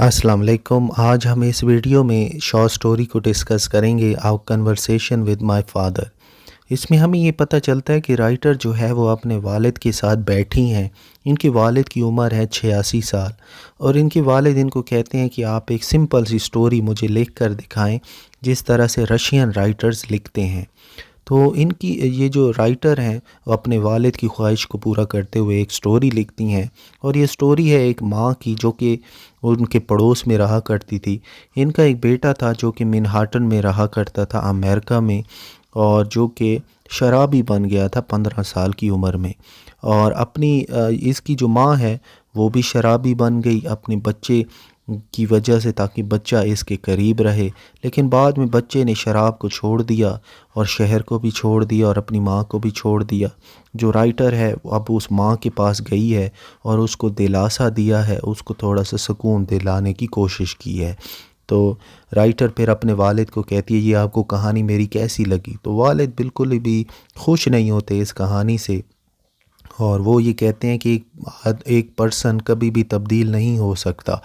अस्सलाम वालेकुम। आज हम इस वीडियो में शॉर्ट स्टोरी को डिस्कस करेंगे, our conversation with my father. इसमें हमें ये पता चलता है कि राइटर जो है वो अपने वालिद के साथ बैठी हैं। इनके वालिद की उम्र है 86 साल और इनके वालिद इनको कहते हैं कि आप एक सिंपल सी स्टोरी मुझे लिख कर दिखाएं जिस तरह से रशियन राइटर्स लिखते हैं। तो इनकी ये जो राइटर हैं वो अपने वालिद की ख्वाहिश को पूरा करते हुए एक स्टोरी लिखती हैं और ये स्टोरी है एक माँ की जो कि उनके पड़ोस में रहा करती थी। इनका एक बेटा था जो कि मैनहट्टन में रहा करता था अमेरिका में, और जो कि शराबी बन गया था 15 साल की उम्र में। और अपनी इसकी जो माँ है वो भी शराबी बन गई अपने बच्चे की वजह से, ताकि बच्चा इसके करीब रहे। लेकिन बाद में बच्चे ने शराब को छोड़ दिया और शहर को भी छोड़ दिया और अपनी माँ को भी छोड़ दिया। जो राइटर है वो अब उस माँ के पास गई है और उसको दिलासा दिया है, उसको थोड़ा सा सुकून दिलाने की कोशिश की है। तो राइटर फिर अपने वालिद को कहती है ये आपको कहानी मेरी कैसी लगी। तो वालिद बिल्कुल भी खुश नहीं होते इस कहानी से और वो ये कहते हैं कि एक पर्सन कभी भी तब्दील नहीं हो सकता,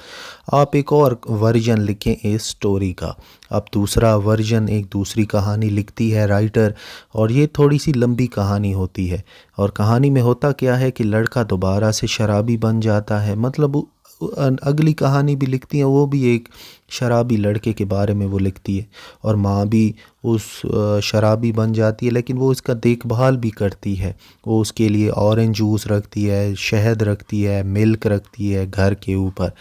आप एक और वर्जन लिखें इस स्टोरी का। अब दूसरा वर्जन, एक दूसरी कहानी लिखती है राइटर, और ये थोड़ी सी लंबी कहानी होती है। और कहानी में होता क्या है कि लड़का दोबारा से शराबी बन जाता है। मतलब अगली कहानी भी लिखती है, वो भी एक शराबी लड़के के बारे में वो लिखती है और माँ भी उस शराबी बन जाती है, लेकिन वो इसका देखभाल भी करती है। वो उसके लिए ऑरेंज जूस रखती है, शहद रखती है, मिल्क रखती है घर के ऊपर।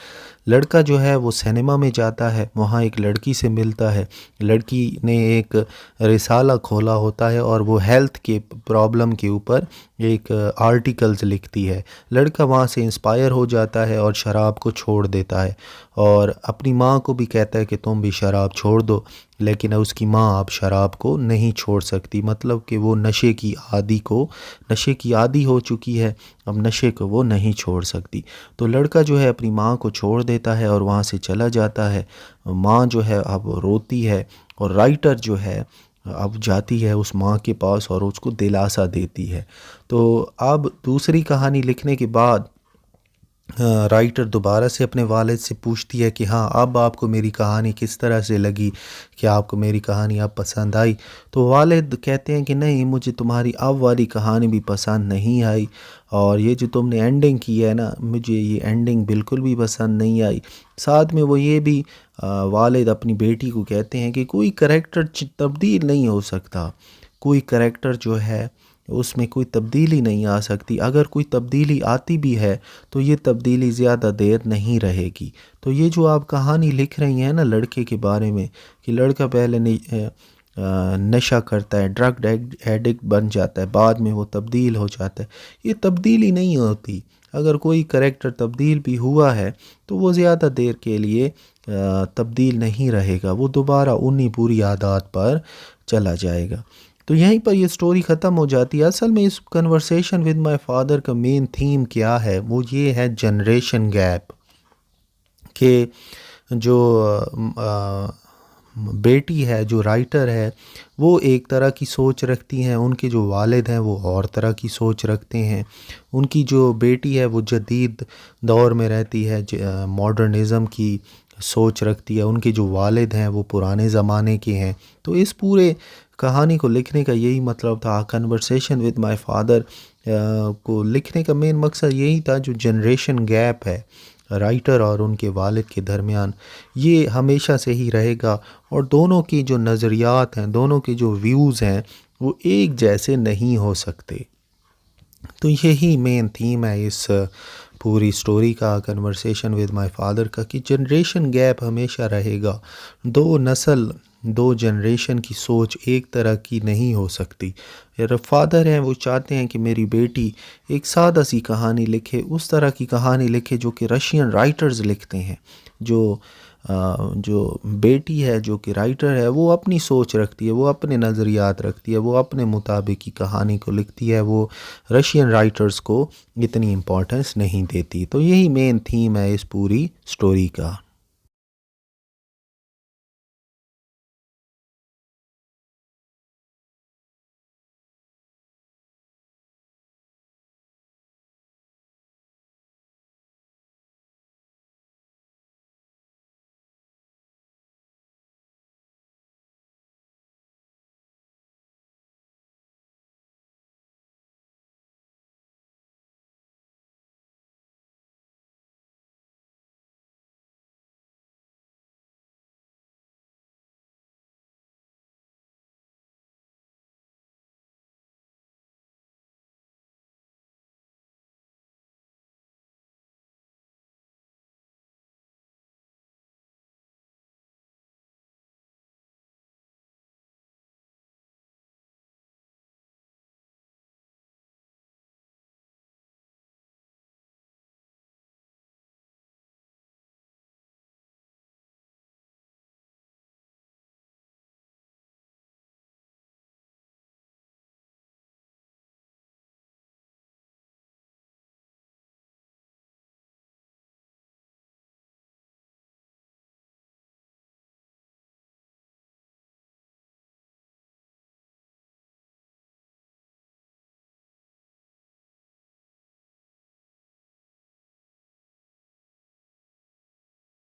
लड़का जो है वो सिनेमा में जाता है, वहाँ एक लड़की से मिलता है। लड़की ने एक रिसाला खोला होता है और वो हेल्थ के प्रॉब्लम के ऊपर एक आर्टिकल्स लिखती है। लड़का वहाँ से इंस्पायर हो जाता है और शराब को छोड़ देता है और अपनी माँ को भी कहता है कि तुम भी शराब छोड़ दो। लेकिन उसकी माँ अब शराब को नहीं छोड़ सकती, मतलब कि वो नशे की आदी हो चुकी है, अब नशे को वो नहीं छोड़ सकती। तो लड़का जो है अपनी माँ को छोड़ देता है और वहाँ से चला जाता है। माँ जो है अब रोती है और राइटर जो है अब जाती है उस माँ के पास और उसको दिलासा देती है। तो अब दूसरी कहानी लिखने के बाद राइटर दोबारा से अपने वालिद से पूछती है कि हाँ, अब आपको मेरी कहानी किस तरह से लगी, क्या आपको मेरी कहानी अब पसंद आई। तो वालिद कहते हैं कि नहीं, मुझे तुम्हारी अब वाली कहानी भी पसंद नहीं आई और ये जो तुमने एंडिंग की है ना, मुझे ये एंडिंग बिल्कुल भी पसंद नहीं आई। साथ में वो ये भी वालिद अपनी बेटी को कहते हैं कि कोई करैक्टर तब्दील नहीं हो सकता, कोई करैक्टर जो है उसमें कोई तब्दीली नहीं आ सकती। अगर कोई तब्दीली आती भी है तो ये तब्दीली ज़्यादा देर नहीं रहेगी। तो ये जो आप कहानी लिख रही हैं ना लड़के के बारे में, कि लड़का पहले नशा करता है, ड्रग एडिक्ट बन जाता है, बाद में वो तब्दील हो जाता है, ये तब्दीली नहीं होती। अगर कोई करैक्टर तब्दील भी हुआ है तो वो ज़्यादा देर के लिए तब्दील नहीं रहेगा, वो दोबारा उन्हीं बुरी आदत पर चला जाएगा। तो यहीं पर ये स्टोरी ख़त्म हो जाती है। असल में इस कन्वर्सेशन विद माय फादर का मेन थीम क्या है, वो ये है जनरेशन गैप, कि जो बेटी है, जो राइटर है, वो एक तरह की सोच रखती हैं, उनके जो वालिद हैं वो और तरह की सोच रखते हैं। उनकी जो बेटी है वो जदीद दौर में रहती है, मॉडर्निज़म की सोच रखती है। उनके जो वालिद हैं वो पुराने ज़माने के हैं। तो इस पूरे कहानी को लिखने का यही मतलब था। कन्वर्सेशन विद माय फादर को लिखने का मेन मकसद यही था, जो जनरेशन गैप है राइटर और उनके वालिद के दरमियान, ये हमेशा से ही रहेगा और दोनों की जो नज़रियात हैं, दोनों के जो व्यूज़ हैं, वो एक जैसे नहीं हो सकते। तो यही मेन थीम है इस पूरी स्टोरी का, कन्वर्सेशन विद माय फादर का, कि जनरेशन गैप हमेशा रहेगा। दो जनरेशन की सोच एक तरह की नहीं हो सकती। यार फादर हैं वो चाहते हैं कि मेरी बेटी एक सादा सी कहानी लिखे, उस तरह की कहानी लिखे जो कि रशियन राइटर्स लिखते हैं। जो बेटी है जो कि राइटर है, वो अपनी सोच रखती है, वो अपने नज़रियात रखती है, वो अपने मुताबिक की कहानी को लिखती है, वो रशियन राइटर्स को इतनी इम्पोर्टेंस नहीं देती। तो यही मेन थीम है इस पूरी स्टोरी का।